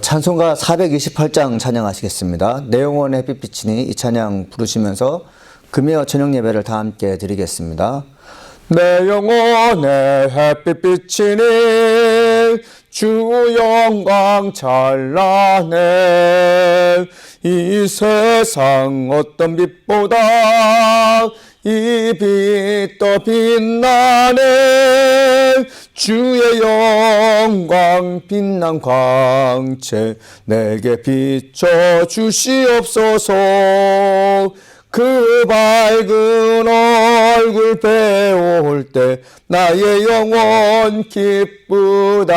찬송가 428장 찬양하시겠습니다. 내 영혼의 햇빛이니 이 찬양 부르시면서 금요 저녁 예배를 다 함께 드리겠습니다. 내 영혼의 햇빛이니 주 영광 찬란해. 이 세상 어떤 빛보다 이 빛 더 빛나네. 주의 영광 빛난 광채 내게 비춰 주시옵소서. 그 밝은 얼굴 배울 때 나의 영혼 기쁘다.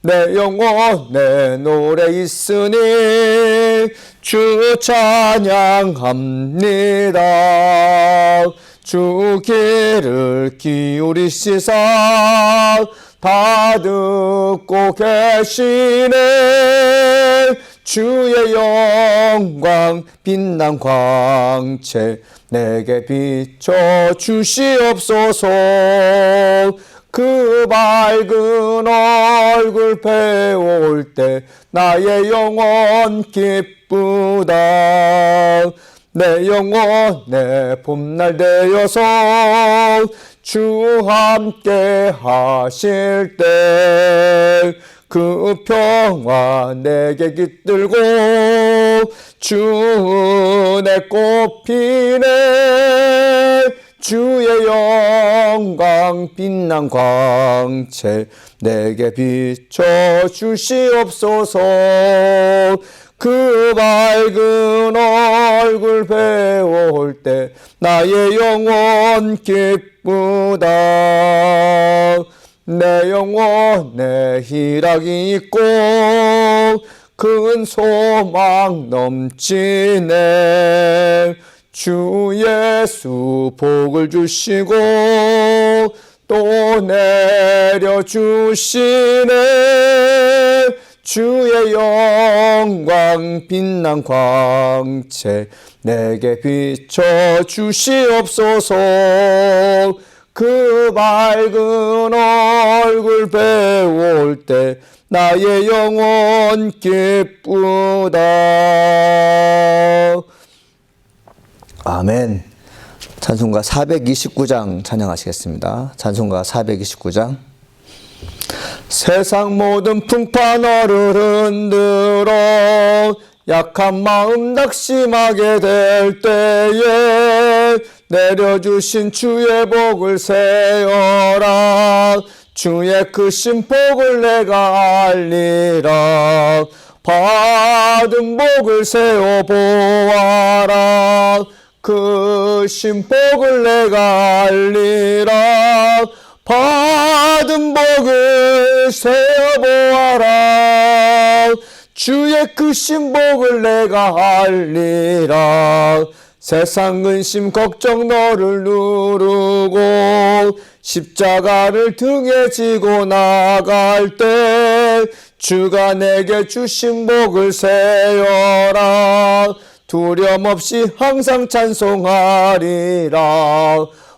내 영혼에 노래 있으니 주 찬양합니다. 주 귀를 기울이시사 다 듣고 계시네. 주의 영광 빛난 광채 내게 비춰 주시옵소서. 그 밝은 얼굴 배울 때 나의 영혼 기쁘다. 내 영혼의 봄날 되어서 주 함께 하실 때 그 평화 내게 깃들고 주 은혜 꽃피네. 주의 영광 빛난 광채 내게 비춰 주시옵소서. 그 밝은 얼굴 배울 때 나의 영혼 기쁘다. 내 영혼에 희락이 있고 큰 소망 넘치네. 주 예수 복을 주시고 또 내려주시네. 주의 영광 빛난 광채 내게 비춰 주시옵소서. 그 밝은 얼굴 배울 때 나의 영혼 기쁘다. 아멘. 찬송가 429장 찬양하시겠습니다. 찬송가 429장. 세상 모든 풍파너를 흔들어 약한 마음 낙심하게 될 때에 내려주신 주의 복을 세어라. 주의 크신 복을 내가 알리라. 받은 복을 세어 보아라. 크신 복을 내가 알리라. 받은 복을 세어 보아라. 주의 크신 복을 내가 알리라. 세상 근심 걱정 너를 누르고 십자가를 등에 지고 나갈 때 주가 내게 주신 복을 세어라. 두려움 없이 항상 찬송하리라.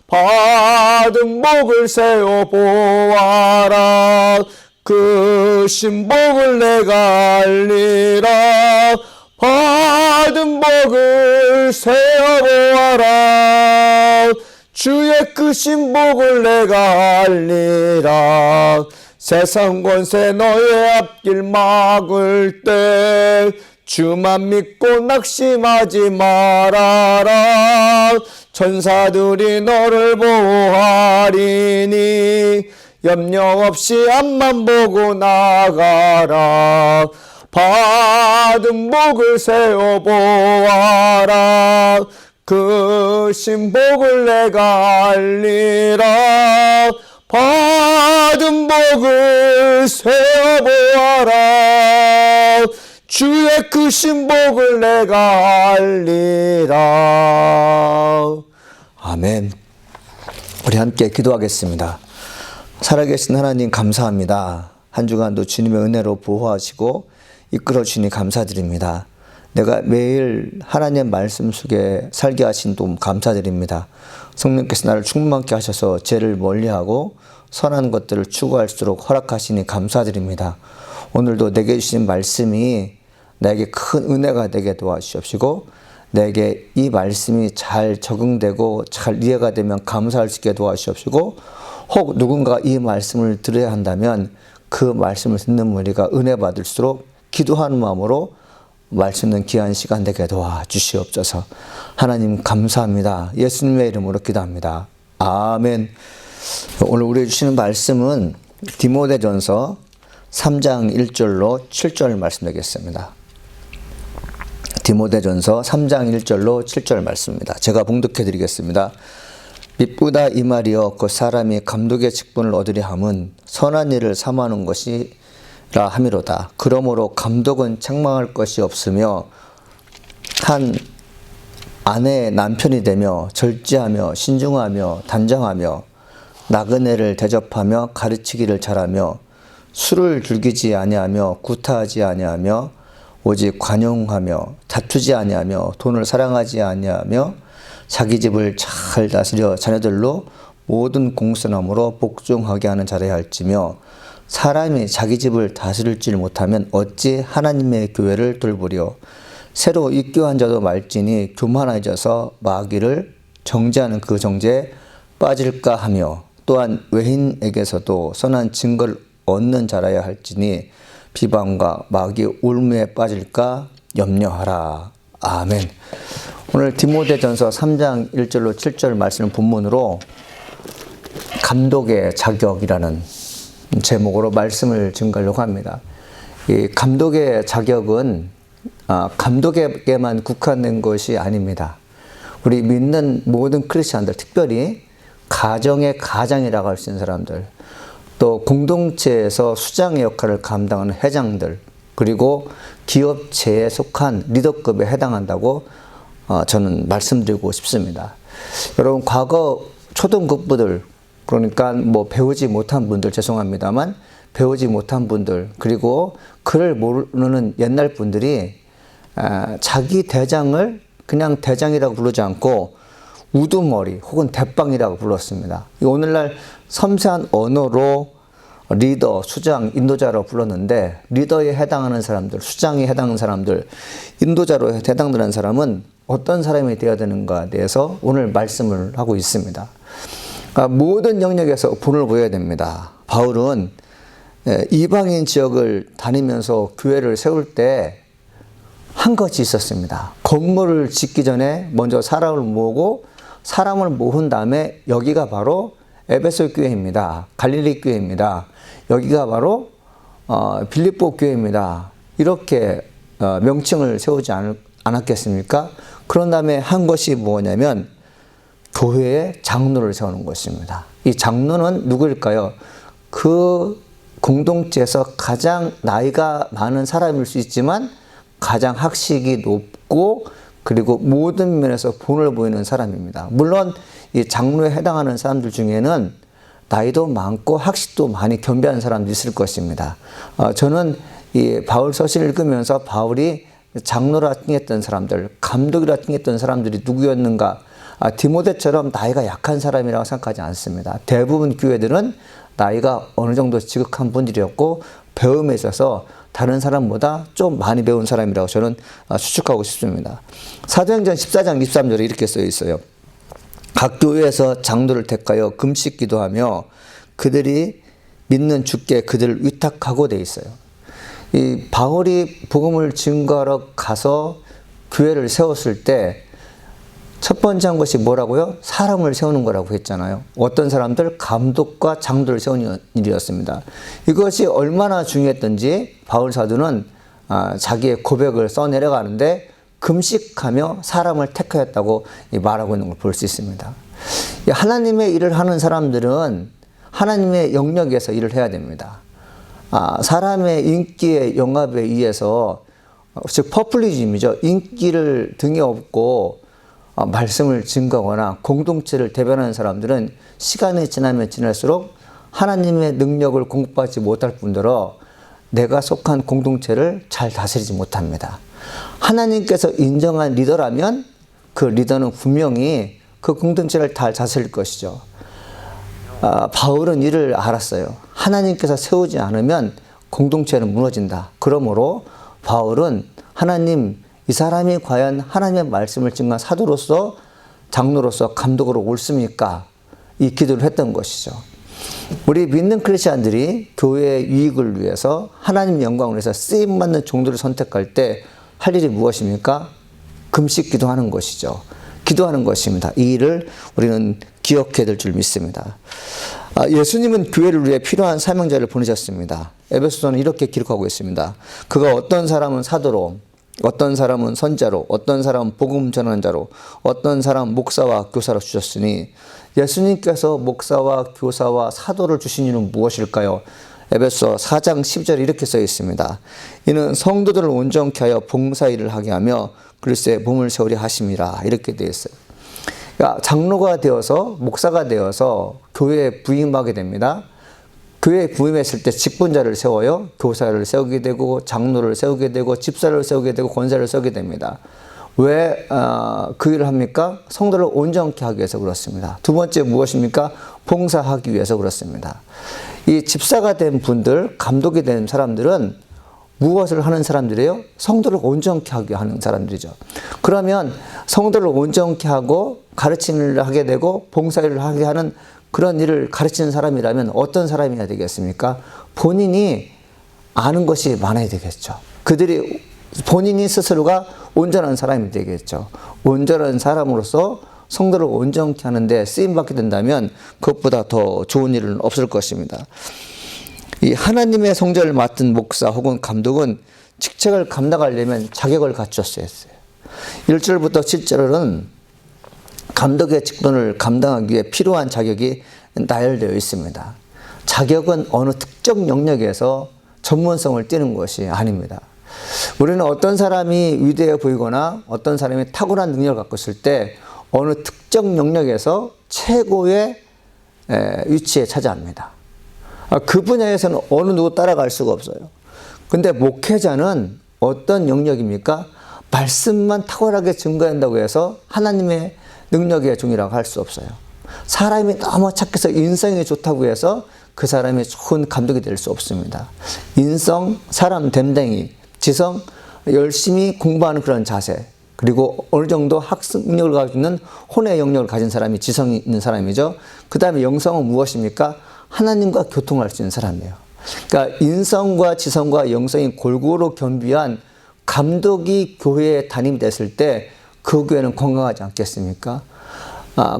받은 복을 세어 보아라. 크신 복을 내가 알리라. 받은 복을 세어 보아라. 주의 크신 복을 내가 알리라. 세상 권세 너의 앞길 막을 때 주만 믿고 낙심하지 말아라. 천사들이 너를 보호하리니 염려 없이 앞만 보고 나가라. 받은 복을 세어 보아라. 크신 복을 내가 알리라. 받은 복을 세어 보아라. 주의 크신 복을 내가 알리라. 아멘. 우리 함께 기도하겠습니다. 살아계신 하나님 감사합니다. 한 주간도 주님의 은혜로 보호하시고 이끌어 주시니 감사드립니다. 내가 매일 하나님의 말씀 속에 살게 하신 도움 감사드립니다. 성령께서 나를 충만케 하셔서 죄를 멀리하고 선한 것들을 추구할수록 허락하시니 감사드립니다. 오늘도 내게 주신 말씀이 나에게 큰 은혜가 되게 도와주시옵시고 내게 이 말씀이 잘 적응되고 잘 이해가 되면 감사할 수 있게 도와주시옵시고 혹 누군가 이 말씀을 들어야 한다면 그 말씀을 듣는 우리가 은혜 받을수록 기도하는 마음으로 말씀 듣는 귀한 시간 되게 도와주시옵소서. 하나님 감사합니다. 예수님의 이름으로 기도합니다. 아멘. 오늘 우리에게 주시는 말씀은 디모데전서 3장 1절로 7절 말씀드리겠습니다. 디모데전서 3장 1절로 7절 말씀입니다. 제가 봉독해 드리겠습니다. 미쁘다 이 말이여 그 사람이 감독의 직분을 얻으려 함은 선한 일을 삼하는 것이라 함이로다. 그러므로 감독은 책망할 것이 없으며 한 아내의 남편이 되며 절제하며 신중하며 단정하며 나그네를 대접하며 가르치기를 잘하며 술을 즐기지 아니하며 구타하지 아니하며 오직 관용하며 다투지 아니하며 돈을 사랑하지 아니하며 자기 집을 잘 다스려 자녀들로 모든 공손함으로 복종하게 하는 자라야 할지며 사람이 자기 집을 다스릴 줄 못하면 어찌 하나님의 교회를 돌보려. 새로 입교한 자도 말지니 교만해져서 마귀를 정죄하는 그 정죄에 빠질까 하며 또한 외인에게서도 선한 증거를 얻는 자라야 할지니 비방과 마귀 올무에 빠질까 염려하라. 아멘. 오늘 디모데전서 3장 1절로 7절 말씀을 본문으로 감독의 자격이라는 제목으로 말씀을 증거하려고 합니다. 이 감독의 자격은 감독에게만 국한된 것이 아닙니다. 우리 믿는 모든 크리스찬들, 특별히 가정의 가장이라고 할 수 있는 사람들, 또 공동체에서 수장의 역할을 감당하는 회장들, 그리고 기업체에 속한 리더급에 해당한다고 저는 말씀드리고 싶습니다. 여러분, 과거 초등급부들, 그러니까 뭐 배우지 못한 분들, 죄송합니다만 배우지 못한 분들, 그리고 글을 모르는 옛날 분들이 자기 대장을 그냥 대장이라고 부르지 않고 우두머리 혹은 대빵이라고 불렀습니다. 오늘날 섬세한 언어로 리더, 수장, 인도자로 불렀는데 리더에 해당하는 사람들, 수장에 해당하는 사람들, 인도자로 해당되는 사람은 어떤 사람이 되어야 되는가에 대해서 오늘 말씀을 하고 있습니다. 모든 영역에서 본을 보여야 됩니다. 바울은 이방인 지역을 다니면서 교회를 세울 때 한 것이 있었습니다. 건물을 짓기 전에 먼저 사람을 모으고 사람을 모은 다음에 여기가 바로 에베소 교회입니다. 갈릴리 교회입니다. 여기가 바로 빌립보 교회입니다. 이렇게 명칭을 세우지 않았겠습니까? 그런 다음에 한 것이 뭐냐면 교회의 장로를 세우는 것입니다. 이 장로는 누구일까요? 그 공동체에서 가장 나이가 많은 사람일 수 있지만 가장 학식이 높고 그리고 모든 면에서 본을 보이는 사람입니다. 물론 이 장로에 해당하는 사람들 중에는 나이도 많고 학식도 많이 겸비한 사람도 있을 것입니다. 저는 이 바울 서신을 읽으면서 바울이 장로라 칭했던 사람들, 감독이라 칭했던 사람들이 누구였는가? 디모데처럼 나이가 약한 사람이라고 생각하지 않습니다. 대부분 교회들은 나이가 어느 정도 지극한 분들이었고 배움에 있어서 다른 사람보다 좀 많이 배운 사람이라고 저는 추측하고 싶습니다. 사도행전 14장 23절에 이렇게 써 있어요. 각 교회에서 장로를 택하여 금식 기도하며 그들이 믿는 주께 그들을 위탁하고 돼 있어요. 이 바울이 복음을 증거하러 가서 교회를 세웠을 때 첫 번째 한 것이 뭐라고요? 사람을 세우는 거라고 했잖아요. 어떤 사람들? 감독과 장로를 세우는 일이었습니다. 이것이 얼마나 중요했던지 바울 사도는 자기의 고백을 써내려가는데 금식하며 사람을 택하였다고 말하고 있는 걸 볼 수 있습니다. 하나님의 일을 하는 사람들은 하나님의 영역에서 일을 해야 됩니다. 사람의 인기의 영합에 의해서, 즉 퍼플리즘이죠. 인기를 등에 업고 말씀을 증거하거나 공동체를 대변하는 사람들은 시간이 지나면 지날수록 하나님의 능력을 공급받지 못할 뿐더러 내가 속한 공동체를 잘 다스리지 못합니다. 하나님께서 인정한 리더라면 그 리더는 분명히 그 공동체를 잘 다스릴 것이죠. 바울은 이를 알았어요. 하나님께서 세우지 않으면 공동체는 무너진다. 그러므로 바울은 하나님, 이 사람이 과연 하나님의 말씀을 증거한 사도로서, 장로로서, 감독으로 옳습니까? 이 기도를 했던 것이죠. 우리 믿는 크리스찬들이 교회의 유익을 위해서, 하나님 영광을 위해서 쓰임받는 종들을 선택할 때 할 일이 무엇입니까? 금식 기도하는 것이죠. 기도하는 것입니다. 이 일을 우리는 기억해야 될 줄 믿습니다. 예수님은 교회를 위해 필요한 사명자를 보내셨습니다. 에베소서는 이렇게 기록하고 있습니다. 그가 어떤 사람은 사도로, 어떤 사람은 선자로, 어떤 사람은 복음 전환자로, 어떤 사람은 목사와 교사로 주셨으니, 예수님께서 목사와 교사와 사도를 주신 이유는 무엇일까요? 에베소 4장 10절에 이렇게 써 있습니다. 이는 성도들을 온전케 하여 봉사일을 하게 하며 그리스도의 몸을 세우려 하심이라. 이렇게 되어 있어요. 그러니까 장로가 되어서, 목사가 되어서 교회에 부임하게 됩니다. 교회에 부임했을 때 직분자를 세워요. 교사를 세우게 되고, 장로를 세우게 되고, 집사를 세우게 되고, 권사를 세우게 됩니다. 왜 그 일을 합니까? 성도를 온전케 하기 위해서 그렇습니다. 두 번째 무엇입니까? 봉사하기 위해서 그렇습니다. 이 집사가 된 분들, 감독이 된 사람들은 무엇을 하는 사람들이에요? 성도를 온전케 하게 하는 사람들이죠. 그러면 성도를 온전케 하고 가르치는 일을 하게 되고 봉사일을 하게 하는 그런 일을 가르치는 사람이라면 어떤 사람이어야 되겠습니까? 본인이 아는 것이 많아야 되겠죠. 그들이 본인이 스스로가 온전한 사람이 되겠죠. 온전한 사람으로서 성도를 온전케 하는데 쓰임받게 된다면 그것보다 더 좋은 일은 없을 것입니다. 이 하나님의 성전을 맡은 목사 혹은 감독은 직책을 감당하려면 자격을 갖췄어야 했어요. 1절부터 7절은 감독의 직분을 감당하기 위해 필요한 자격이 나열되어 있습니다. 자격은 어느 특정 영역에서 전문성을 띠는 것이 아닙니다. 우리는 어떤 사람이 위대해 보이거나 어떤 사람이 탁월한 능력을 갖고 있을 때 어느 특정 영역에서 최고의 위치에 차지합니다. 그 분야에서는 어느 누구 따라갈 수가 없어요. 근데 목회자는 어떤 영역입니까? 말씀만 탁월하게 증거한다고 해서 하나님의 능력의 종이라고 할 수 없어요. 사람이 너무 착해서 인성이 좋다고 해서 그 사람이 좋은 감독이 될 수 없습니다. 인성, 사람 됨댕이, 지성, 열심히 공부하는 그런 자세, 그리고 어느 정도 학습 능력을 가지고 있는 혼의 영역을 가진 사람이 지성이 있는 사람이죠. 그 다음에 영성은 무엇입니까? 하나님과 교통할 수 있는 사람이에요. 그러니까 인성과 지성과 영성이 골고루 겸비한 감독이 교회에 담임됐을 때 그 교회는 건강하지 않겠습니까?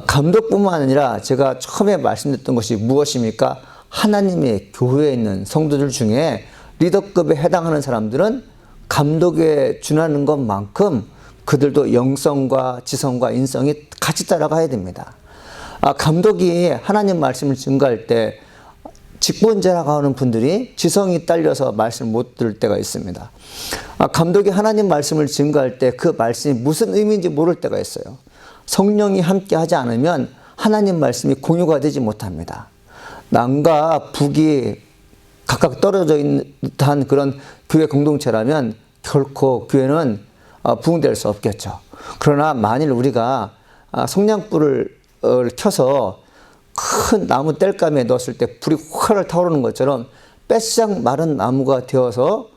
감독뿐만 아니라 제가 처음에 말씀드렸던 것이 무엇입니까? 하나님의 교회에 있는 성도들 중에 리더급에 해당하는 사람들은 감독에 준하는 것만큼 그들도 영성과 지성과 인성이 같이 따라가야 됩니다. 감독이 하나님 말씀을 증거할 때 직분자라고 하는 분들이 지성이 딸려서 말씀을 못 들을 때가 있습니다. 감독이 하나님 말씀을 증거할 때 그 말씀이 무슨 의미인지 모를 때가 있어요. 성령이 함께 하지 않으면 하나님 말씀이 공유가 되지 못합니다. 남과 북이 각각 떨어져 있는 듯한 그런 교회 공동체라면 결코 교회는 부흥될 수 없겠죠. 그러나 만일 우리가 성냥불을 켜서 큰 나무 땔감에 넣었을 때 불이 활활 타오르는 것처럼 빼싹 마른 나무가 되어서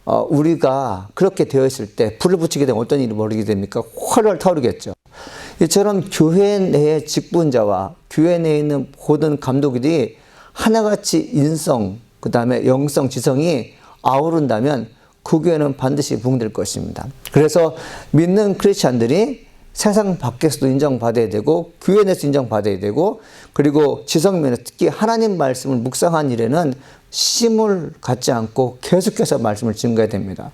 우리가 그렇게 되어 있을 때 불을 붙이게 되면 어떤 일이 벌어지게 됩니까? 활활 타오르겠죠. 이처럼 교회 내의 직분자와 교회 내에 있는 모든 감독들이 하나같이 인성, 그 다음에 영성, 지성이 아우른다면 그 교회는 반드시 부흥될 것입니다. 그래서 믿는 크리스찬들이 세상 밖에서도 인정받아야 되고 교회 내에서 인정받아야 되고 그리고 지성면에서 특히 하나님 말씀을 묵상한 일에는 쉼을 갖지 않고 계속해서 말씀을 증거해야 됩니다.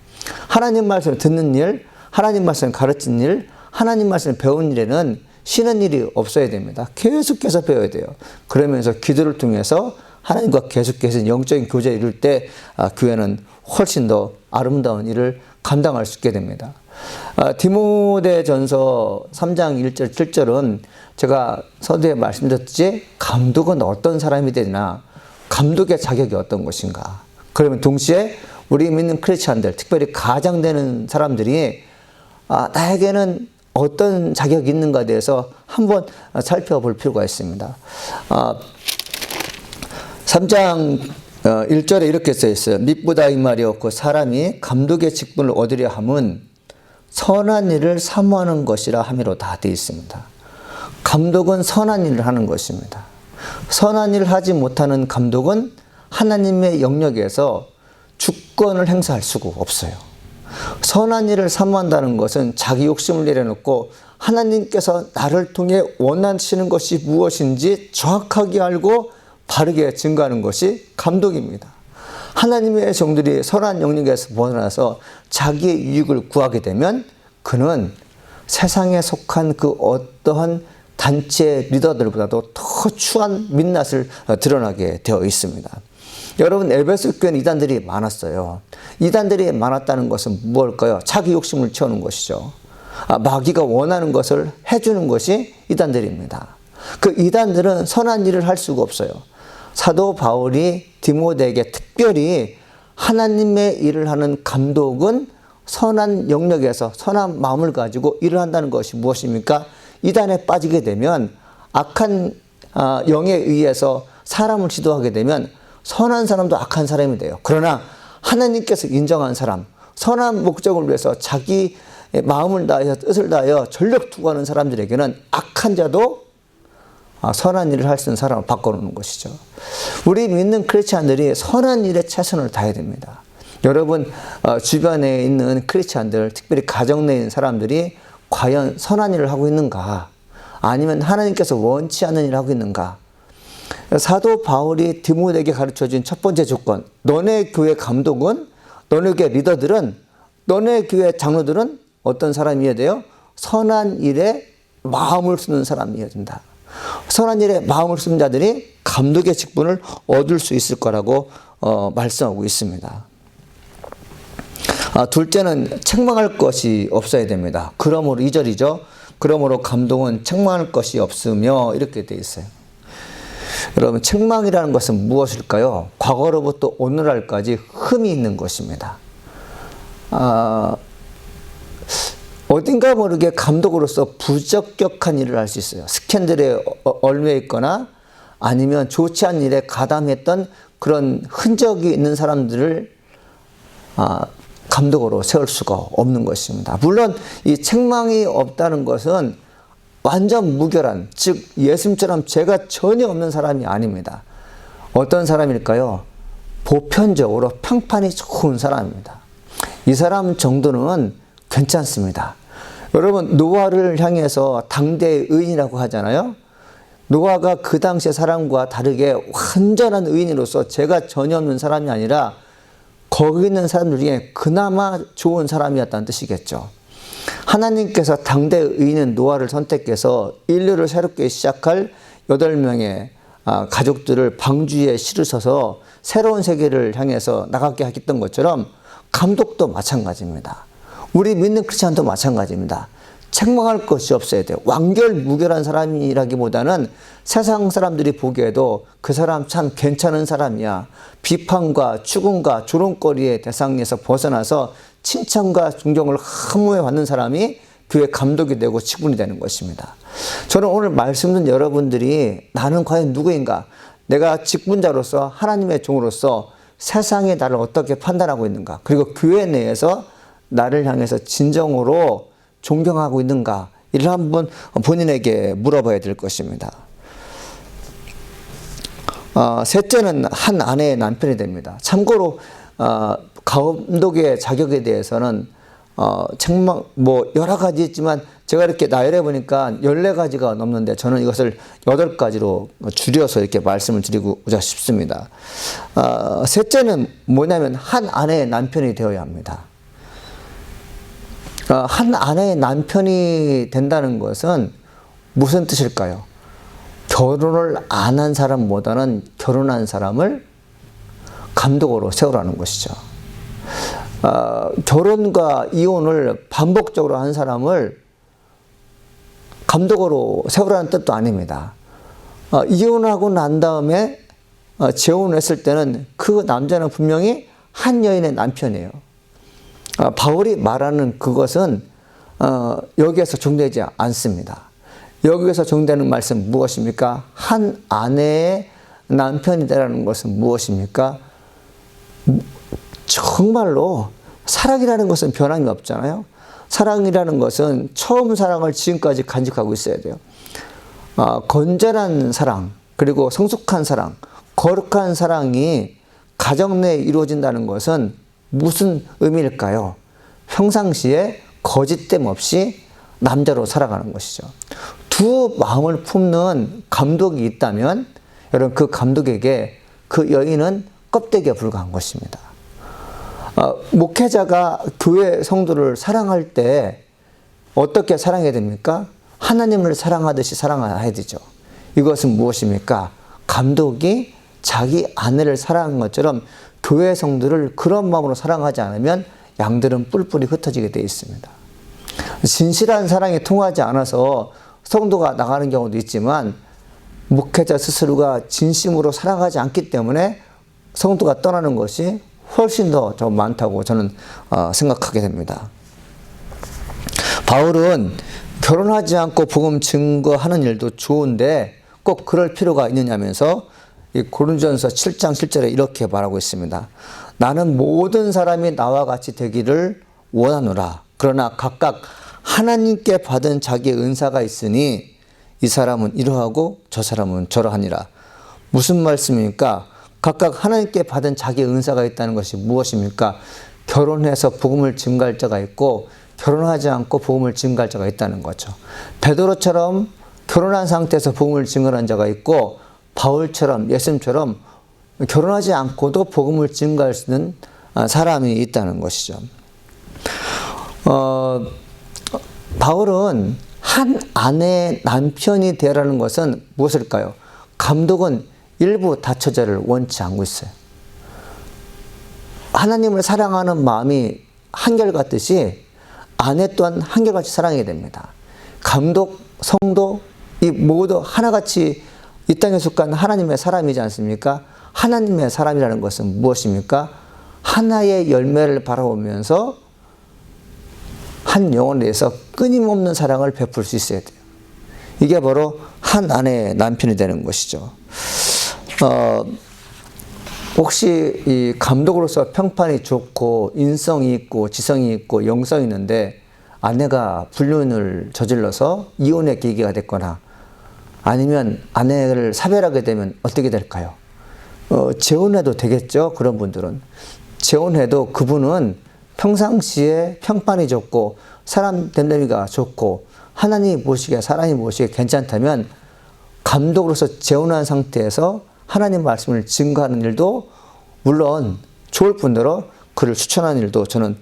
하나님 말씀을 듣는 일, 하나님 말씀을 가르치는 일, 하나님 말씀을 배우는 일에는 쉬는 일이 없어야 됩니다. 계속해서 배워야 돼요. 그러면서 기도를 통해서 하나님과 계속해서 영적인 교제를 이룰 때 교회는 훨씬 더 아름다운 일을 감당할 수 있게 됩니다. 디모데전서 3장 1절 7절은 제가 서두에 말씀드렸듯이 감독은 어떤 사람이 되나, 감독의 자격이 어떤 것인가. 그러면 동시에 우리 믿는 크리스찬들, 특별히 가장되는 사람들이 나에게는 어떤 자격이 있는가에 대해서 한번 살펴볼 필요가 있습니다. 3장 1절에 이렇게 써 있어요. 미쁘다 이 말이었고 사람이 감독의 직분을 얻으려 함은 선한 일을 사모하는 것이라 함이로다 되어 있습니다. 감독은 선한 일을 하는 것입니다. 선한 일을 하지 못하는 감독은 하나님의 영역에서 주권을 행사할 수가 없어요. 선한 일을 사모한다는 것은 자기 욕심을 내려놓고 하나님께서 나를 통해 원하시는 것이 무엇인지 정확하게 알고 바르게 증거하는 것이 감독입니다. 하나님의 종들이 선한 영역에서 벗어나서 자기의 유익을 구하게 되면 그는 세상에 속한 그 어떠한 단체 리더들보다도 더 추한 민낯을 드러나게 되어 있습니다. 여러분, 에베소 교회는 이단들이 많았어요. 이단들이 많았다는 것은 무엇일까요? 자기 욕심을 채우는 것이죠. 마귀가 원하는 것을 해주는 것이 이단들입니다. 그 이단들은 선한 일을 할 수가 없어요. 사도 바울이 디모데에게 특별히 하나님의 일을 하는 감독은 선한 영역에서 선한 마음을 가지고 일을 한다는 것이 무엇입니까? 이단에 빠지게 되면 악한 영에 의해서 사람을 지도하게 되면 선한 사람도 악한 사람이 돼요. 그러나 하나님께서 인정한 사람, 선한 목적을 위해서 자기 마음을 다하여 뜻을 다하여 전력 투구하는 사람들에게는 악한 자도 선한 일을 할 수 있는 사람을 바꿔놓는 것이죠. 우리 믿는 크리스찬들이 선한 일에 최선을 다해야 됩니다. 여러분, 주변에 있는 크리스찬들, 특별히 가정 내에 있는 사람들이 과연 선한 일을 하고 있는가? 아니면 하나님께서 원치 않는 일을 하고 있는가? 사도 바울이 디모데에게 가르쳐준 첫 번째 조건, 너네 교회 감독은, 너네 교회 리더들은, 너네 교회 장로들은 어떤 사람이어야 돼요? 선한 일에 마음을 쓰는 사람이어야 된다. 선한 일에 마음을 쓰는 자들이 감독의 직분을 얻을 수 있을 거라고 말씀하고 있습니다. 둘째는 책망할 것이 없어야 됩니다. 그러므로 2절이죠. 그러므로 감독은 책망할 것이 없으며 이렇게 되어 있어요. 여러분, 책망이라는 것은 무엇일까요? 과거로부터 오늘날까지 흠이 있는 것입니다. 어딘가 모르게 감독으로서 부적격한 일을 할 수 있어요. 스캔들에 얽매여 있거나 아니면 좋지 않은 일에 가담했던 그런 흔적이 있는 사람들을 감독으로 세울 수가 없는 것입니다. 물론 이 책망이 없다는 것은 완전 무결한, 즉 예수님처럼 죄가 전혀 없는 사람이 아닙니다. 어떤 사람일까요? 보편적으로 평판이 좋은 사람입니다. 이 사람 정도는 괜찮습니다. 여러분, 노아를 향해서 당대의 의인이라고 하잖아요. 노아가 그 당시의 사람과 다르게 완전한 의인으로서 죄가 전혀 없는 사람이 아니라 거기 있는 사람들 중에 그나마 좋은 사람이었다는 뜻이겠죠. 하나님께서 당대의 의인은 노아를 선택해서 인류를 새롭게 시작할 8명의 가족들을 방주에 실으셔서 새로운 세계를 향해서 나가게 하겠던 것처럼 감독도 마찬가지입니다. 우리 믿는 크리스찬도 마찬가지입니다. 책망할 것이 없어야 돼요. 완결무결한 사람이라기보다는 세상 사람들이 보기에도 그 사람 참 괜찮은 사람이야. 비판과 추궁과 조롱거리의 대상에서 벗어나서 칭찬과 존경을 함께 받는 사람이 교회 감독이 되고 직분이 되는 것입니다. 저는 오늘 말씀 듣는 여러분들이 나는 과연 누구인가? 내가 직분자로서 하나님의 종으로서 세상에 나를 어떻게 판단하고 있는가? 그리고 교회 내에서 나를 향해서 진정으로 존경하고 있는가? 이를 한번 본인에게 물어봐야 될 것입니다. 셋째는 한 아내의 남편이 됩니다. 참고로 감독의 자격에 대해서는 책망 여러 가지 있지만 제가 이렇게 나열해 보니까 14가지가 넘는데 저는 이것을 8가지로 줄여서 이렇게 말씀을 드리고자 싶습니다. 셋째는 뭐냐면 한 아내의 남편이 되어야 합니다. 한 아내의 남편이 된다는 것은 무슨 뜻일까요? 결혼을 안 한 사람보다는 결혼한 사람을 감독으로 세우라는 것이죠. 결혼과 이혼을 반복적으로 한 사람을 감독으로 세우라는 뜻도 아닙니다. 이혼하고 난 다음에 재혼했을 때는 그 남자는 분명히 한 여인의 남편이에요. 바울이 말하는 그것은 여기에서 정되지 않습니다. 여기에서 정되는 말씀 무엇입니까? 한 아내의 남편이 되라는 것은 무엇입니까? 정말로 사랑이라는 것은 변함이 없잖아요. 사랑이라는 것은 처음 사랑을 지금까지 간직하고 있어야 돼요. 건전한 사랑, 그리고 성숙한 사랑, 거룩한 사랑이 가정 내에 이루어진다는 것은 무슨 의미일까요? 평상시에 거짓됨 없이 남자로 살아가는 것이죠. 두 마음을 품는 감독이 있다면 여러분, 그 감독에게 그 여인은 껍데기에 불과한 것입니다. 목회자가 교회 성도를 사랑할 때 어떻게 사랑해야 됩니까? 하나님을 사랑하듯이 사랑해야 되죠. 이것은 무엇입니까? 감독이 자기 아내를 사랑한 것처럼 교회 성도를 그런 마음으로 사랑하지 않으면 양들은 뿔뿔이 흩어지게 되어 있습니다. 진실한 사랑이 통하지 않아서 성도가 나가는 경우도 있지만, 목회자 스스로가 진심으로 사랑하지 않기 때문에 성도가 떠나는 것이 훨씬 더 많다고 저는 생각하게 됩니다. 바울은 결혼하지 않고 복음 증거하는 일도 좋은데 꼭 그럴 필요가 있느냐면서 이 고린도전서 7장 7절에 이렇게 말하고 있습니다. 나는 모든 사람이 나와 같이 되기를 원하노라. 그러나 각각 하나님께 받은 자기의 은사가 있으니 이 사람은 이러하고 저 사람은 저러하니라. 무슨 말씀입니까? 각각 하나님께 받은 자기의 은사가 있다는 것이 무엇입니까? 결혼해서 복음을 증거할 자가 있고 결혼하지 않고 복음을 증거할 자가 있다는 거죠. 베드로처럼 결혼한 상태에서 복음을 증거한 자가 있고, 바울처럼, 예수님처럼 결혼하지 않고도 복음을 증거할 수 있는 사람이 있다는 것이죠. 바울은 한 아내의 남편이 되라는 것은 무엇일까요? 감독은 일부 다처제를 원치 않고 있어요. 하나님을 사랑하는 마음이 한결같듯이 아내 또한 한결같이 사랑해야 됩니다. 감독, 성도, 이 모두 하나같이 이 땅에 속한 하나님의 사람이지 않습니까? 하나님의 사람이라는 것은 무엇입니까? 하나의 열매를 바라보면서 한 영혼에 대해서 끊임없는 사랑을 베풀 수 있어야 돼요. 이게 바로 한 아내의 남편이 되는 것이죠. 혹시 이 감독으로서 평판이 좋고 인성이 있고 지성이 있고 영성이 있는데 아내가 불륜을 저질러서 이혼의 계기가 됐거나 아니면 아내를 사별하게 되면 어떻게 될까요? 재혼해도 되겠죠. 그런 분들은 재혼해도 그분은 평상시에 평판이 좋고 사람 됨됨이가 좋고 하나님 보시기에 사람이 보시기에 괜찮다면 감독으로서 재혼한 상태에서 하나님 말씀을 증거하는 일도 물론 좋을 뿐더러 그를 추천하는 일도 저는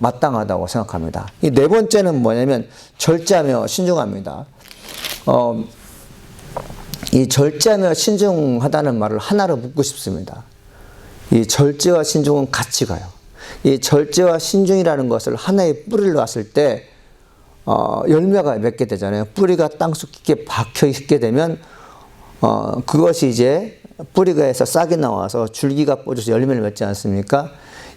마땅하다고 생각합니다. 이 네 번째는 뭐냐면 절제하며 신중합니다. 이 절제하며 신중하다는 말을 하나로 묶고 싶습니다. 이 절제와 신중은 같이 가요. 이 절제와 신중이라는 것을 하나의 뿌리를 놨을 때 열매가 맺게 되잖아요. 뿌리가 땅속 깊게 박혀 있게 되면 그것이 이제 뿌리가에서 싹이 나와서 줄기가 뻗어서 열매를 맺지 않습니까?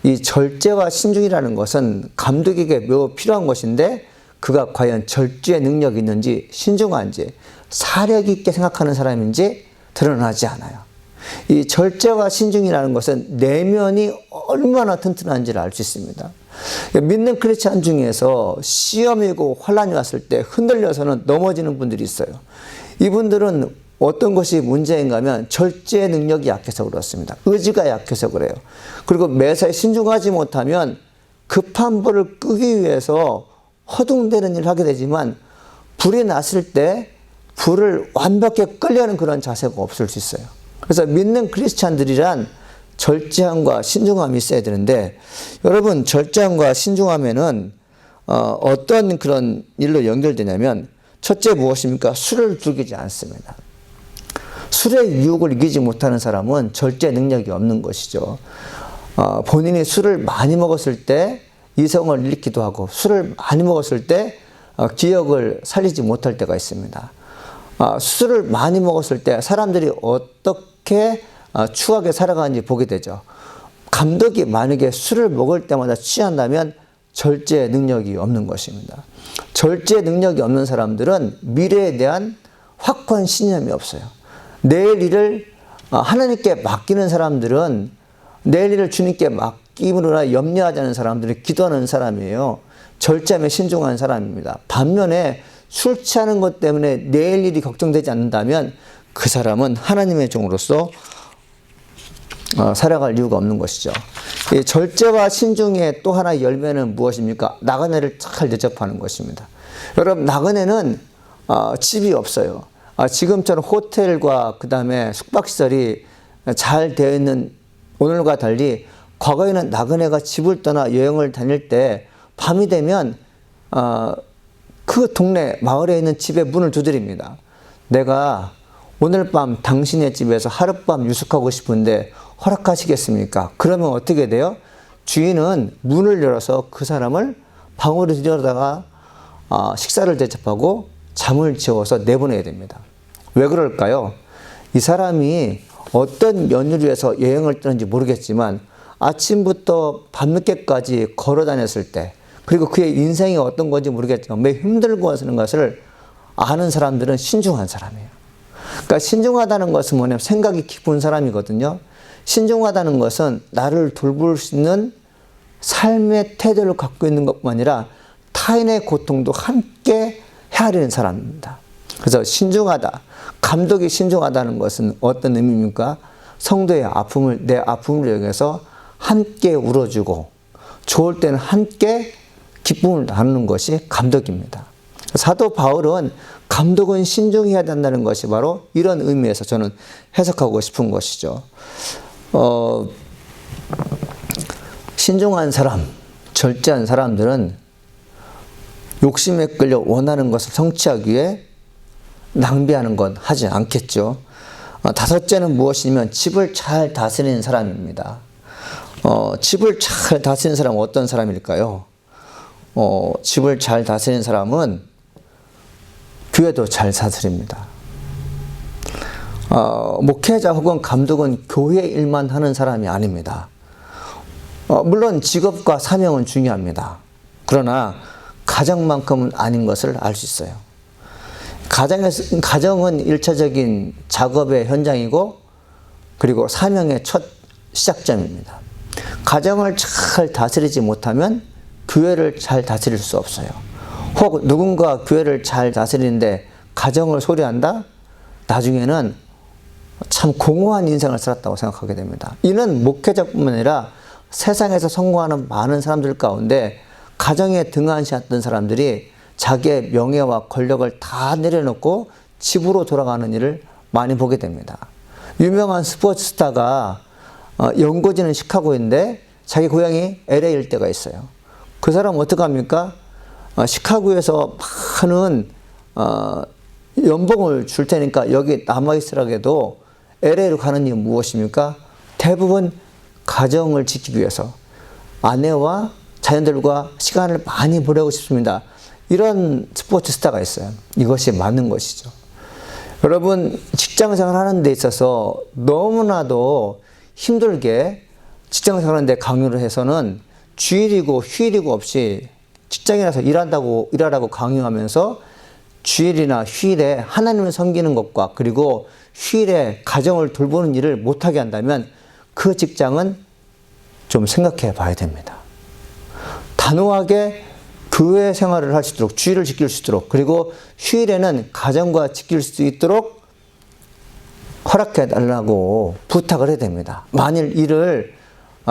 이 절제와 신중이라는 것은 감독에게 매우 필요한 것인데 그가 과연 절제의 능력이 있는지 신중한지 사력 있게 생각하는 사람인지 드러나지 않아요. 이 절제와 신중이라는 것은 내면이 얼마나 튼튼한지를 알 수 있습니다. 믿는 크리스찬 중에서 시험이고 환란이 왔을 때 흔들려서는 넘어지는 분들이 있어요. 이분들은 어떤 것이 문제인가 하면 절제 능력이 약해서 그렇습니다. 의지가 약해서 그래요. 그리고 매사에 신중하지 못하면 급한 불을 끄기 위해서 허둥대는 일을 하게 되지만 불이 났을 때 불을 완벽히 끌려는 그런 자세가 없을 수 있어요. 그래서 믿는 크리스찬들이란 절제함과 신중함이 있어야 되는데 여러분 절제함과 신중함에는 어떤 그런 일로 연결되냐면 첫째 무엇입니까? 술을 즐기지 않습니다. 술의 유혹을 이기지 못하는 사람은 절제 능력이 없는 것이죠. 본인이 술을 많이 먹었을 때 이성을 잃기도 하고 술을 많이 먹었을 때 기억을 살리지 못할 때가 있습니다. 술을 많이 먹었을 때 사람들이 어떻게 추하게 살아가는지 보게 되죠. 감독이 만약에 술을 먹을 때마다 취한다면 절제 능력이 없는 것입니다. 절제 능력이 없는 사람들은 미래에 대한 확고한 신념이 없어요. 내일 일을 하나님께 맡기는 사람들은 내일 일을 주님께 맡김으로나 염려하지 않은 사람들이 기도하는 사람이에요. 절제함에 신중한 사람입니다. 반면에 술 취하는 것 때문에 내일 일이 걱정되지 않는다면 그 사람은 하나님의 종으로서 살아갈 이유가 없는 것이죠. 이 절제와 신중의 또 하나의 열매는 무엇입니까? 나그네를 잘 대접하는 것입니다. 여러분, 나그네는 집이 없어요. 지금처럼 호텔과 그 다음에 숙박시설이 잘 되어 있는 오늘과 달리 과거에는 나그네가 집을 떠나 여행을 다닐 때 밤이 되면 그 동네 마을에 있는 집에 문을 두드립니다. 내가 오늘 밤 당신의 집에서 하룻밤 유숙하고 싶은데 허락하시겠습니까? 그러면 어떻게 돼요? 주인은 문을 열어서 그 사람을 방으로 들여다가 식사를 대접하고 잠을 재워서 내보내야 됩니다. 왜 그럴까요? 이 사람이 어떤 연유로 해서 여행을 떠는지 모르겠지만 아침부터 밤늦게까지 걸어 다녔을 때, 그리고 그의 인생이 어떤 건지 모르겠지만 매우 힘들고 하는 것을 아는 사람들은 신중한 사람이에요. 그러니까 신중하다는 것은 뭐냐면 생각이 깊은 사람이거든요. 신중하다는 것은 나를 돌볼 수 있는 삶의 태도를 갖고 있는 것뿐만 아니라 타인의 고통도 함께 헤아리는 사람입니다. 그래서 신중하다, 감독이 신중하다는 것은 어떤 의미입니까? 성도의 아픔을, 내 아픔을 여기서 함께 울어주고 좋을 때는 함께 기쁨을 나누는 것이 감독입니다. 사도 바울은 감독은 신중해야 된다는 것이 바로 이런 의미에서 저는 해석하고 싶은 것이죠. 신중한 사람, 절제한 사람들은 욕심에 끌려 원하는 것을 성취하기 위해 낭비하는 건 하지 않겠죠. 다섯째는 무엇이냐면 집을 잘 다스리는 사람입니다. 집을 잘 다스리는 사람은 어떤 사람일까요? 집을 잘 다스리는 사람은 교회도 잘 다스립니다. 목회자 혹은 감독은 교회 일만 하는 사람이 아닙니다. 물론 직업과 사명은 중요합니다. 그러나 가정만큼은 아닌 것을 알 수 있어요. 가정은 일차적인 작업의 현장이고 그리고 사명의 첫 시작점입니다. 가정을 잘 다스리지 못하면 교회를 잘 다스릴 수 없어요. 혹 누군가 교회를 잘 다스리는데 가정을 소리한다? 나중에는 참 공허한 인생을 살았다고 생각하게 됩니다. 이는 목회자뿐만 아니라 세상에서 성공하는 많은 사람들 가운데 가정에 등한시했던 사람들이 자기의 명예와 권력을 다 내려놓고 집으로 돌아가는 일을 많이 보게 됩니다. 유명한 스포츠 스타가 연고지는 시카고인데 자기 고향이 LA일 때가 있어요. 그 사람은 어떡합니까? 시카고에서 많은 연봉을 줄 테니까 여기 남아있으라고 LA로 가는 이유는 무엇입니까? 대부분 가정을 지키기 위해서 아내와 자녀들과 시간을 많이 보내고 싶습니다. 이런 스포츠 스타가 있어요. 이것이 맞는 것이죠. 여러분, 직장생활 하는 데 있어서 너무나도 힘들게 직장생활 하는 데 강요를 해서는 주일이고 휴일이고 없이 직장이라서 일하라고 강요하면서 주일이나 휴일에 하나님을 섬기는 것과 그리고 휴일에 가정을 돌보는 일을 못하게 한다면 그 직장은 좀 생각해 봐야 됩니다. 단호하게 교회 생활을 할 수 있도록, 주일을 지킬 수 있도록, 그리고 휴일에는 가정과 지킬 수 있도록 허락해 달라고 부탁을 해야 됩니다. 만일 이를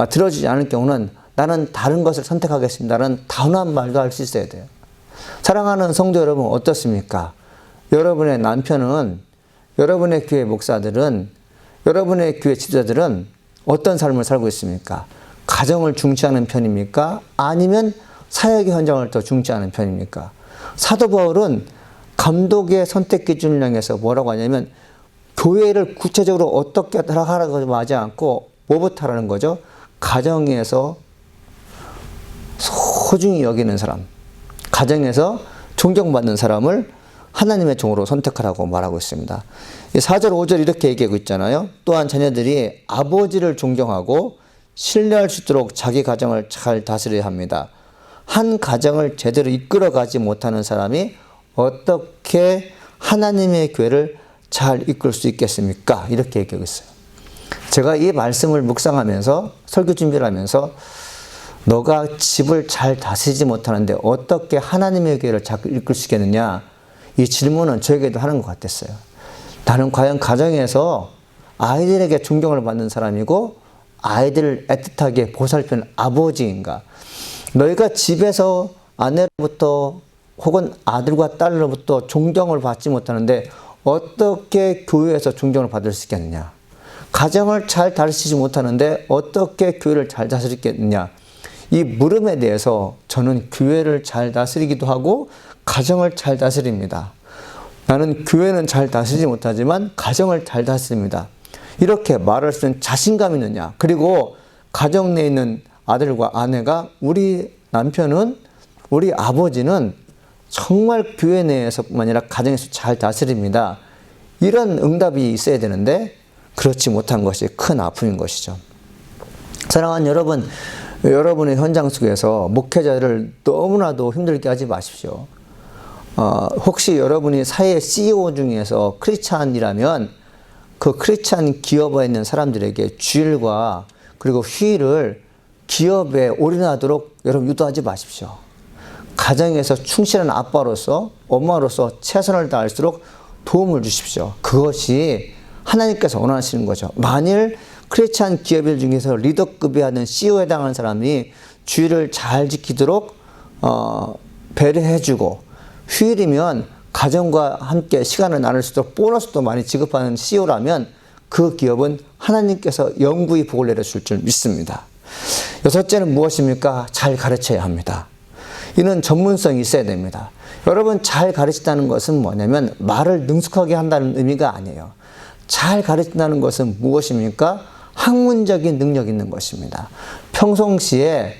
들어주지 않을 경우는 나는 다른 것을 선택하겠습니다라는 단호한 말도 할 수 있어야 돼요. 사랑하는 성도 여러분, 어떻습니까? 여러분의 남편은, 여러분의 교회 목사들은, 여러분의 교회 지도자들은 어떤 삶을 살고 있습니까? 가정을 중시하는 편입니까? 아니면 사역의 현장을 더 중시하는 편입니까? 사도 바울은 감독의 선택 기준을 향해서 뭐라고 하냐면 교회를 구체적으로 어떻게 하라고 하지 않고 뭐부터 하라는 거죠? 가정에서 소중히 여기는 사람, 가정에서 존경받는 사람을 하나님의 종으로 선택하라고 말하고 있습니다. 4절, 5절 이렇게 얘기하고 있잖아요. 또한 자녀들이 아버지를 존경하고 신뢰할 수 있도록 자기 가정을 잘 다스려야 합니다. 한 가정을 제대로 이끌어가지 못하는 사람이 어떻게 하나님의 교회를 잘 이끌 수 있겠습니까? 이렇게 얘기하고 있어요. 제가 이 말씀을 묵상하면서 설교 준비를 하면서 너가 집을 잘 다스리지 못하는데 어떻게 하나님의 교회를 잘 이끌 수 있겠느냐, 이 질문은 저에게도 하는 것 같았어요. 나는 과연 가정에서 아이들에게 존경을 받는 사람이고 아이들을 애틋하게 보살피는 아버지인가? 너희가 집에서 아내로부터 혹은 아들과 딸로부터 존경을 받지 못하는데 어떻게 교회에서 존경을 받을 수 있겠느냐? 가정을 잘 다스리지 못하는데 어떻게 교회를 잘 다스리겠느냐? 이 물음에 대해서 저는 교회를 잘 다스리기도 하고 가정을 잘 다스립니다. 나는 교회는 잘 다스리지 못하지만 가정을 잘 다스립니다. 이렇게 말할 수 있는 자신감이 있느냐? 그리고 가정 내에 있는 아들과 아내가 우리 남편은, 우리 아버지는 정말 교회 내에서뿐만 아니라 가정에서 잘 다스립니다. 이런 응답이 있어야 되는데 그렇지 못한 것이 큰 아픔인 것이죠. 사랑하는 여러분, 여러분의 현장 속에서 목회자를 너무나도 힘들게 하지 마십시오. 혹시 여러분이 사회 CEO 중에서 크리스찬이라면 그 크리스찬 기업에 있는 사람들에게 주일과 그리고 휴일을 기업에 올인하도록 여러분 유도하지 마십시오. 가정에서 충실한 아빠로서, 엄마로서 최선을 다할수록 도움을 주십시오. 그것이 하나님께서 원하시는 거죠. 만일 크리스찬 기업일 중에서 리더급에 하는 CEO에 해당하는 사람이 주의를 잘 지키도록 배려해주고, 휴일이면 가정과 함께 시간을 나눌 수 있도록 보너스도 많이 지급하는 CEO라면 그 기업은 하나님께서 영구히 복을 내려줄 줄 믿습니다. 여섯째는 무엇입니까? 잘 가르쳐야 합니다. 이는 전문성이 있어야 됩니다. 여러분, 잘 가르친다는 것은 뭐냐면 말을 능숙하게 한다는 의미가 아니에요. 잘 가르친다는 것은 무엇입니까? 학문적인 능력이 있는 것입니다. 평상시에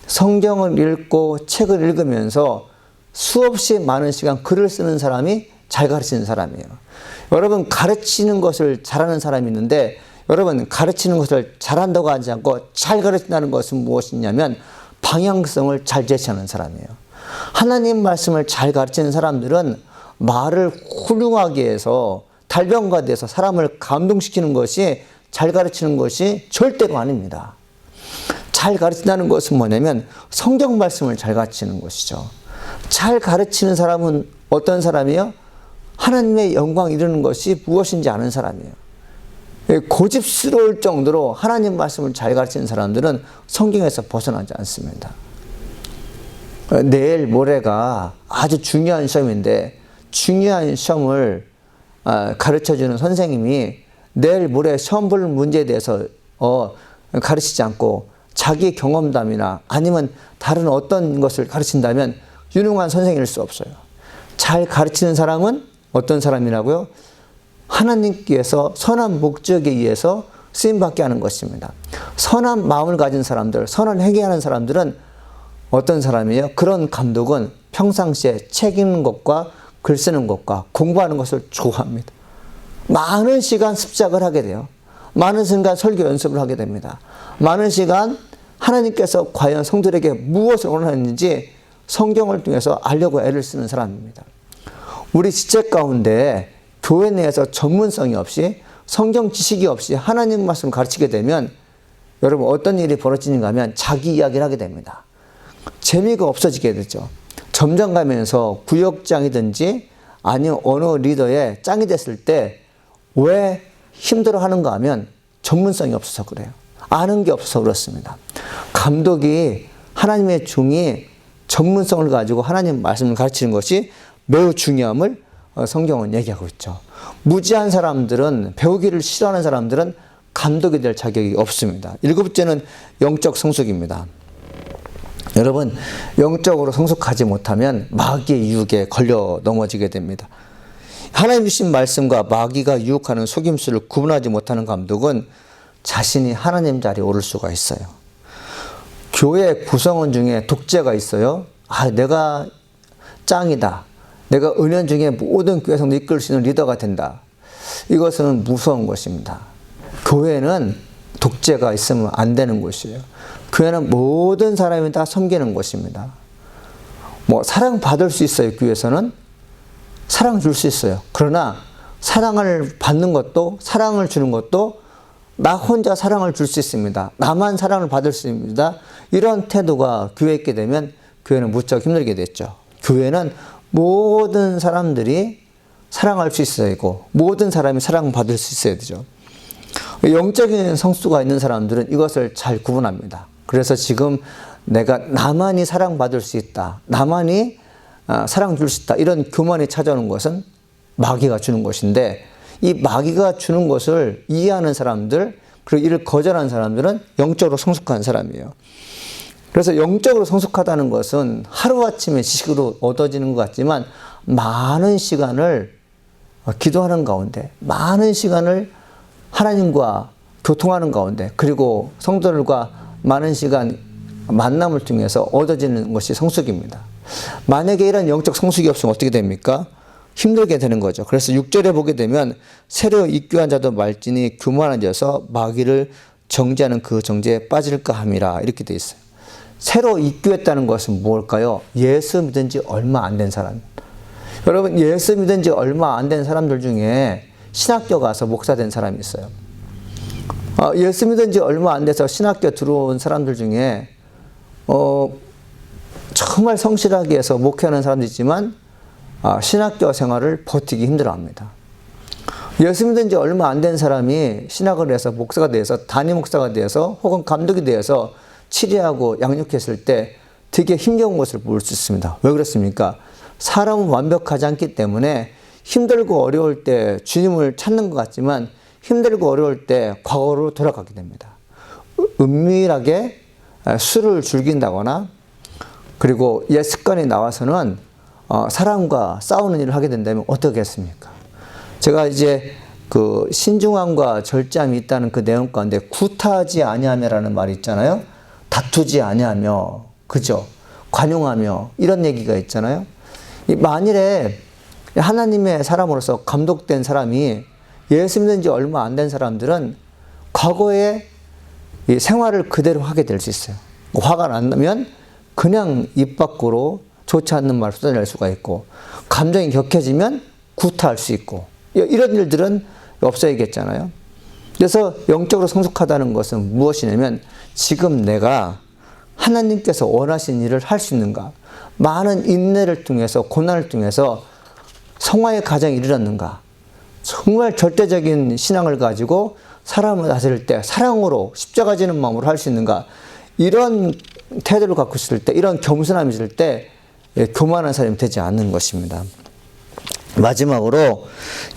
성경을 읽고 책을 읽으면서 수없이 많은 시간 글을 쓰는 사람이 잘 가르치는 사람이에요. 여러분, 가르치는 것을 잘하는 사람이 있는데, 여러분, 가르치는 것을 잘한다고 하지 않고 잘 가르친다는 것은 무엇이냐면 방향성을 잘 제시하는 사람이에요. 하나님 말씀을 잘 가르치는 사람들은 말을 훌륭하게 해서 달변가돼서 사람을 감동시키는 것이 잘 가르치는 것이 절대로 아닙니다. 잘 가르친다는 것은 뭐냐면 성경 말씀을 잘 가르치는 것이죠. 잘 가르치는 사람은 어떤 사람이에요? 하나님의 영광 이루는 것이 무엇인지 아는 사람이에요. 고집스러울 정도로 하나님 말씀을 잘 가르치는 사람들은 성경에서 벗어나지 않습니다. 내일 모레가 아주 중요한 시험인데, 중요한 시험을 가르쳐주는 선생님이 내일 모레 시험 볼 문제에 대해서 가르치지 않고 자기 경험담이나 아니면 다른 어떤 것을 가르친다면 유능한 선생님일 수 없어요. 잘 가르치는 사람은 어떤 사람이라고요? 하나님께서 선한 목적에 의해서 쓰임받게 하는 것입니다. 선한 마음을 가진 사람들, 선한 회개하는 사람들은 어떤 사람이에요? 그런 감독은 평상시에 책 읽는 것과 글 쓰는 것과 공부하는 것을 좋아합니다. 많은 시간 습작을 하게 돼요. 많은 시간 설교 연습을 하게 됩니다. 많은 시간 하나님께서 과연 성도들에게 무엇을 원하는지 성경을 통해서 알려고 애를 쓰는 사람입니다. 우리 지체 가운데 교회 내에서 전문성이 없이 성경 지식이 없이 하나님 말씀을 가르치게 되면 여러분 어떤 일이 벌어지는가 하면 자기 이야기를 하게 됩니다. 재미가 없어지게 되죠. 점점 가면서 구역장이든지 아니면 어느 리더의 짱이 됐을 때 왜 힘들어하는가 하면 전문성이 없어서 그래요. 아는 게 없어서 그렇습니다. 감독이, 하나님의 종이 전문성을 가지고 하나님 말씀을 가르치는 것이 매우 중요함을 성경은 얘기하고 있죠. 무지한 사람들은, 배우기를 싫어하는 사람들은 감독이 될 자격이 없습니다. 일곱째는 영적 성숙입니다. 여러분, 영적으로 성숙하지 못하면 마귀의 유혹에 걸려 넘어지게 됩니다. 하나님 주신 말씀과 마귀가 유혹하는 속임수를 구분하지 못하는 감독은 자신이 하나님 자리에 오를 수가 있어요. 교회 구성원 중에 독재가 있어요. 내가 짱이다. 내가 은연 중에 모든 교회 성도 이끌 수 있는 리더가 된다. 이것은 무서운 것입니다. 교회는 독재가 있으면 안 되는 곳이에요. 교회는 모든 사람이 다 섬기는 곳입니다. 사랑받을 수 있어요. 교회에서는 사랑 줄 수 있어요. 그러나 사랑을 받는 것도, 사랑을 주는 것도 나 혼자 사랑을 줄 수 있습니다. 나만 사랑을 받을 수 있습니다. 이런 태도가 교회에 있게 되면 교회는 무척 힘들게 됐죠. 교회는 모든 사람들이 사랑할 수 있어야 되고 모든 사람이 사랑받을 수 있어야 되죠. 영적인 성수가 있는 사람들은 이것을 잘 구분합니다. 그래서 지금 내가 나만이 사랑받을 수 있다. 나만이 사랑 줄 수 있다. 이런 교만이 찾아오는 것은 마귀가 주는 것인데 이 마귀가 주는 것을 이해하는 사람들 그리고 이를 거절하는 사람들은 영적으로 성숙한 사람이에요. 그래서 영적으로 성숙하다는 것은 하루아침에 지식으로 얻어지는 것 같지만 많은 시간을 기도하는 가운데 많은 시간을 하나님과 교통하는 가운데 그리고 성도들과 많은 시간 만남을 통해서 얻어지는 것이 성숙입니다. 만약에 이런 영적 성숙이 없으면 어떻게 됩니까? 힘들게 되는 거죠. 그래서 6절에 보게 되면 새로 입교한 자도 말지니 교만해져서 마귀를 정죄하는 그 정죄에 빠질까 함이라 이렇게 되어 있어요. 새로 입교했다는 것은 뭘까요? 예수 믿은 지 얼마 안 된 사람. 여러분 예수 믿은 지 얼마 안 된 사람들 중에 신학교 가서 목사 된 사람이 있어요. 예수 믿은 지 얼마 안 돼서 신학교 들어온 사람들 중에 정말 성실하게 해서 목회하는 사람도 있지만 신학교 생활을 버티기 힘들어합니다. 예수 믿은 지 얼마 안 된 사람이 신학을 해서 목사가 되어서 담임 목사가 되어서 혹은 감독이 되어서 치료하고 양육했을 때 되게 힘겨운 것을 볼 수 있습니다. 왜 그렇습니까? 사람은 완벽하지 않기 때문에 힘들고 어려울 때 주님을 찾는 것 같지만 힘들고 어려울 때 과거로 돌아가게 됩니다. 은밀하게 술을 즐긴다거나 그리고 옛 습관이 나와서는 사람과 싸우는 일을 하게 된다면 어떻겠습니까? 제가 이제 그 신중함과 절제함이 있다는 그 내용 가운데 구타하지 아니하며라는 말이 있잖아요. 다투지 아니하며, 그죠? 관용하며 이런 얘기가 있잖아요. 만일에 하나님의 사람으로서 감독된 사람이 예수 믿은 지 얼마 안 된 사람들은 과거에 이 생활을 그대로 하게 될 수 있어요. 화가 난다면 그냥 입 밖으로 좋지 않는 말을 쏟아낼 수가 있고 감정이 격해지면 구타할 수 있고 이런 일들은 없어야겠잖아요. 그래서 영적으로 성숙하다는 것은 무엇이냐면 지금 내가 하나님께서 원하신 일을 할 수 있는가, 많은 인내를 통해서 고난을 통해서 성화의 가정에 이르렀는가, 정말 절대적인 신앙을 가지고 사람을 다스릴 때 사랑으로 십자가 지는 마음으로 할 수 있는가, 이런 태도를 갖고 있을 때, 이런 겸손함이 있을 때 교만한 사람이 되지 않는 것입니다. 마지막으로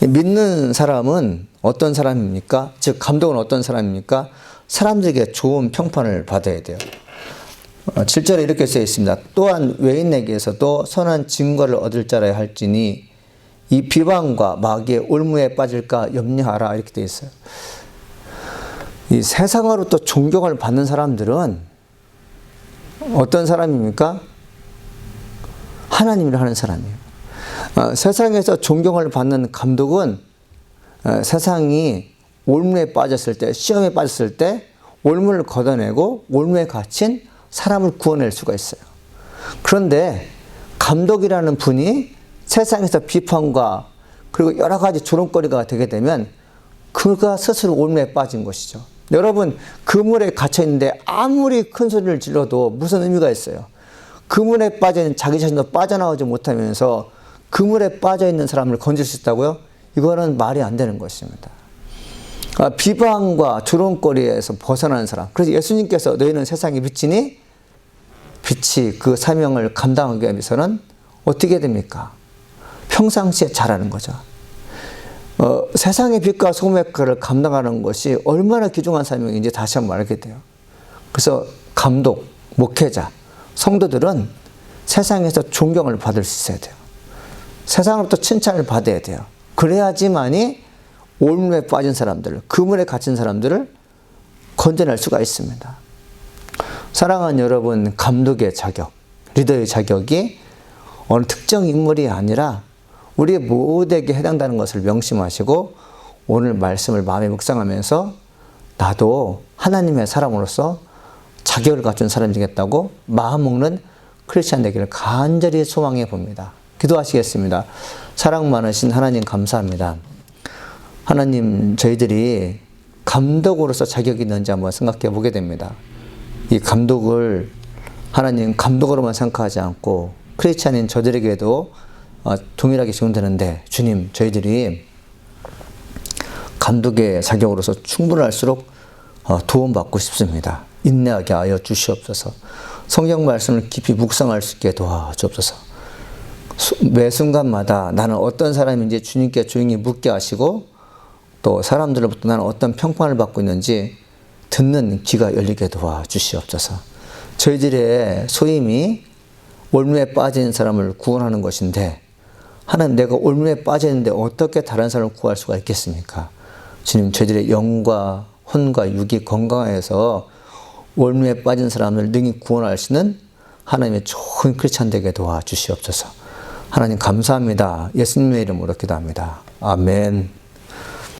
믿는 사람은 어떤 사람입니까? 즉 감독은 어떤 사람입니까? 사람들에게 좋은 평판을 받아야 돼요. 7절에 이렇게 써 있습니다. 또한 외인에게서도 선한 증거를 얻을 자라야 할지니 이 비방과 마귀의 올무에 빠질까 염려하라 이렇게 되어 있어요. 이 세상으로 또 존경을 받는 사람들은 어떤 사람입니까? 하나님을 하는 사람이에요. 세상에서 존경을 받는 감독은 세상이 올무에 빠졌을 때, 시험에 빠졌을 때 올무를 걷어내고 올무에 갇힌 사람을 구원할 수가 있어요. 그런데 감독이라는 분이 세상에서 비판과 그리고 여러 가지 조롱거리가 되게 되면 그가 스스로 올무에 빠진 것이죠. 여러분, 그물에 갇혀 있는데 아무리 큰 소리를 질러도 무슨 의미가 있어요? 그물에 빠져 있는 자기 자신도 빠져나오지 못하면서 그물에 빠져 있는 사람을 건질 수 있다고요? 이거는 말이 안 되는 것입니다. 비방과 조롱거리에서 벗어나는 사람. 그래서 예수님께서 너희는 세상의 빛이니 빛이 그 사명을 감당하기 위해서는 어떻게 됩니까? 평상시에 잘하는 거죠. 세상의 빛과 소금의 역할을 감당하는 것이 얼마나 귀중한 사명인지 다시 한번 알게 돼요. 그래서 감독, 목회자, 성도들은 세상에서 존경을 받을 수 있어야 돼요. 세상으로부터 칭찬을 받아야 돼요. 그래야지만이 올무에 빠진 사람들, 그물에 갇힌 사람들을 건져낼 수가 있습니다. 사랑하는 여러분, 감독의 자격, 리더의 자격이 어느 특정 인물이 아니라 우리 모두에게 해당되는 것을 명심하시고 오늘 말씀을 마음에 묵상하면서 나도 하나님의 사람으로서 자격을 갖춘 사람이 되겠다고 마음 먹는 크리스찬 되기를 간절히 소망해 봅니다. 기도하시겠습니다. 사랑 많으신 하나님 감사합니다. 하나님, 저희들이 감독으로서 자격이 있는지 한번 생각해 보게 됩니다. 이 감독을 하나님 감독으로만 생각하지 않고 크리스찬인 저들에게도 동일하게 적용되는데, 주님, 저희들이 감독의 자격으로서 충분할수록 도움받고 싶습니다. 인내하게 하여 주시옵소서. 성경 말씀을 깊이 묵상할 수 있게 도와주옵소서. 매 순간마다 나는 어떤 사람인지 주님께 조용히 묻게 하시고, 또 사람들로부터 나는 어떤 평판을 받고 있는지 듣는 귀가 열리게 도와주시옵소서. 저희들의 소임이 올무에 빠진 사람을 구원하는 것인데, 하나님, 내가 올무에 빠져 있는데 어떻게 다른 사람을 구할 수가 있겠습니까? 주님, 저희들의 영과 혼과 육이 건강해서 올무에 빠진 사람을 능히 구원하시는 하나님의 좋은 크리스찬 되게 도와주시옵소서. 하나님 감사합니다. 예수님의 이름으로 기도합니다. 아멘.